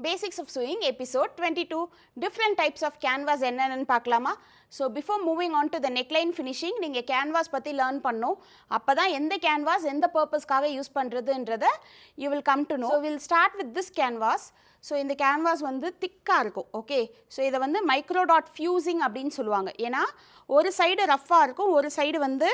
Basics of Sewing episode 22 different types of canvas என்னன்னு பார்க்கலாமா. So before moving on to the neckline finishing நீங்க canvas பத்தி learn பண்ணனும். அப்பதான் எந்த canvas எந்த purposeக்காக use பண்றதுன்றத you will come to know. So we'll start with this canvas. So இந்த canvas வந்து திக்கா இருக்கும். ஓகே. So இத வந்து micro dot fusing அப்படினு சொல்லுவாங்க. ஏனா ஒரு சைடு ரஃப்பா இருக்கும், ஒரு சைடு வந்து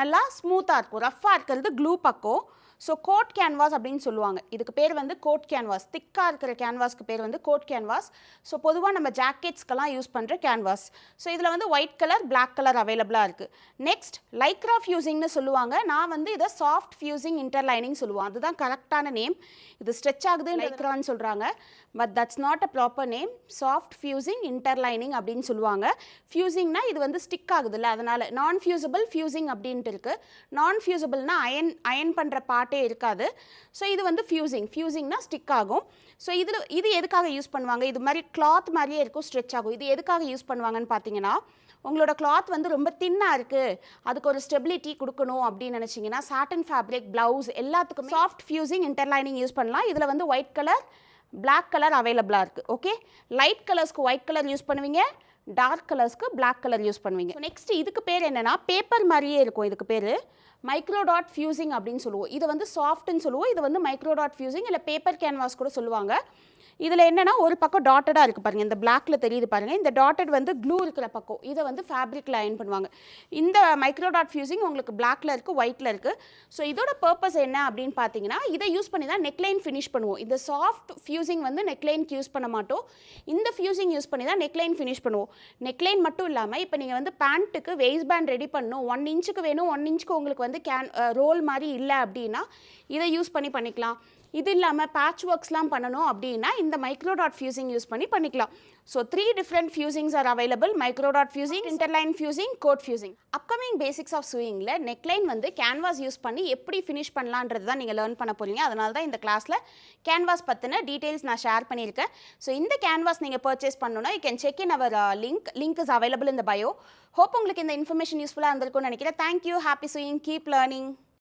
நல்லா ஸ்மூத்தா இருக்கும். ரஃப்பா இருக்குது glue பக்கம். ஸோ கோட் கேன்வாஸ் அப்படின்னு சொல்லுவாங்க. இதுக்கு பேர் வந்து கோட் கேன்வாஸ். திக்காக இருக்கிற கேன்வாஸ்க்கு பேர் வந்து கோட் கேன்வாஸ். ஸோ பொதுவாக நம்ம ஜாக்கெட்ஸ்க்கெல்லாம் யூஸ் பண்ணுற கேன்வாஸ். ஸோ இதில் வந்து ஒயிட் கலர் பிளாக் கலர் அவைலபிளாக இருக்குது. நெக்ஸ்ட் லைக்ரா ஃபியூசிங்னு சொல்லுவாங்க. நான் வந்து இதை சாஃப்ட் ஃபியூசிங் இன்டர்லைனிங் சொல்லுவோம். அதுதான் கரெக்டான நேம். இது ஸ்ட்ரெச் ஆகுது லைக்ரான்னு சொல்கிறாங்க. But that's not a proper name. Soft fusing interlining அப்படின்னு சொல்லுவாங்க. ஃபியூசிங்னா இது வந்து ஸ்டிக் ஆகுதுல்ல, அதனால் நான் ஃபியூசபிள் ஃபியூசிங் அப்படின்ட்டு இருக்குது. நான் ஃபியூசபிள்னா அயன் பண்ணுற பார்ட்டே இருக்காது. ஸோ இது வந்து ஃபியூசிங்னா ஸ்டிக் ஆகும். ஸோ இது எதுக்காக யூஸ் பண்ணுவாங்க? இது மாதிரி கிளாத் மாதிரியே இருக்கும், ஸ்ட்ரெச் ஆகும். இது எதுக்காக யூஸ் பண்ணுவாங்கன்னு பார்த்தீங்கன்னா, உங்களோட கிளாத் வந்து ரொம்ப தின்னாக இருக்குது, அதுக்கு ஒரு ஸ்டெபிலிட்டி கொடுக்கணும் அப்படின்னு நினச்சிங்கன்னா சாட்டன் ஃபேப்ரிக், ப்ளவுஸ் எல்லாத்துக்கும் சாஃப்ட் ஃபியூசிங் இன்டர்லைனிங் யூஸ் பண்ணலாம். இதில் வந்து ஒயிட் கலர் பிளாக் கலர் அவைலபிளாக இருக்குது. ஓகே, லைட் கலர்ஸ்க்கு ஒயிட் கலர் யூஸ் பண்ணுவீங்க, டார்க் கலர்ஸ்க்கு பிளாக் கலர் யூஸ் பண்ணுவீங்க. நெக்ஸ்ட் இதுக்கு பேர் என்னென்னா பேப்பர் மாதிரியே இருக்கும். இதுக்கு பேர் மைக்ரோ டாட் ஃபியூசிங் அப்படின்னு சொல்லுவோம். இது வந்து சாஃப்ட்னு சொல்லுவோம். இது வந்து மைக்ரோ டாட் ஃபியூசிங் இல்லை பேப்பர் கேன்வாஸ் கூட சொல்லுவாங்க. இதில் என்னென்னா ஒரு பக்கம் டாட்டடாக இருக்குது பாருங்கள், இந்த பிளாக்ல தெரியுது பாருங்கள். இந்த டாட்டட் வந்து க்ளூ இருக்கிற பக்கம் இதை வந்து ஃபேப்ரிக்கில் அயன் பண்ணுவாங்க. இந்த மைக்ரோ டாட் ஃபியூசிங் உங்களுக்கு பிளாக்ல இருக்குது, ஒயிட்டில் இருக்குது. ஸோ இதோட பர்பஸ் என்ன அப்படின்னு பார்த்தீங்கன்னா, இதை யூஸ் பண்ணி தான் நெக்லைன் ஃபினிஷ் பண்ணுவோம். இந்த சாஃப்ட் ஃபியூசிங் வந்து நெக்லைனுக்கு யூஸ் பண்ண மாட்டோம். இந்த ஃபியூசிங் யூஸ் பண்ணி தான் நெக்லைன் ஃபினிஷ் பண்ணுவோம். நெக்லைன் மட்டும் இல்லாமல் இப்போ நீங்கள் வந்து பேண்ட்டுக்கு வெயிஸ்ட் பேண்ட் ரெடி பண்ணணும், 1 இன்ச்சுக்கு வேணும், 1 இன்ச்சுக்கு உங்களுக்கு வந்து ரோல் மாதிரி இல்லை அப்படின்னா இதை யூஸ் பண்ணிக்கலாம். இது இல்லாமல் பேட்ச் ஒர்க்ஸ்லாம் பண்ணணும் அப்படின்னா இந்த மைக்ரோ டாட் ஃபியூசிங் யூஸ் பண்ணிக்கலாம். So 3 different fusings are available: micro dot fusing, interline fusing, coat fusing. Upcoming basics of சூயிங்கில் நெக்லைன் வந்து கேன்வாஸ் யூஸ் பண்ணி எப்படி ஃபினிஷ் பண்ணலான்றது தான் நீங்கள் லேர்ன் பண்ண போகிறீங்க. அதனால தான் இந்த கிளாஸில் கேன்வாஸ் பற்றின டீட்டெயில்ஸ் நான் ஷேர் பண்ணியிருக்கேன். ஸோ இந்த கேன்வாஸ் நீங்கள் பர்ச்சேஸ் பண்ணணும்னா you can check in our link is available in the bio. Hope உங்களுக்கு இந்த இன்ஃபர்மேஷன் யூஸ்ஃபுல்லாக இருந்திருக்கும்னு நினைக்கிறேன். Thank you, happy sewing, keep learning.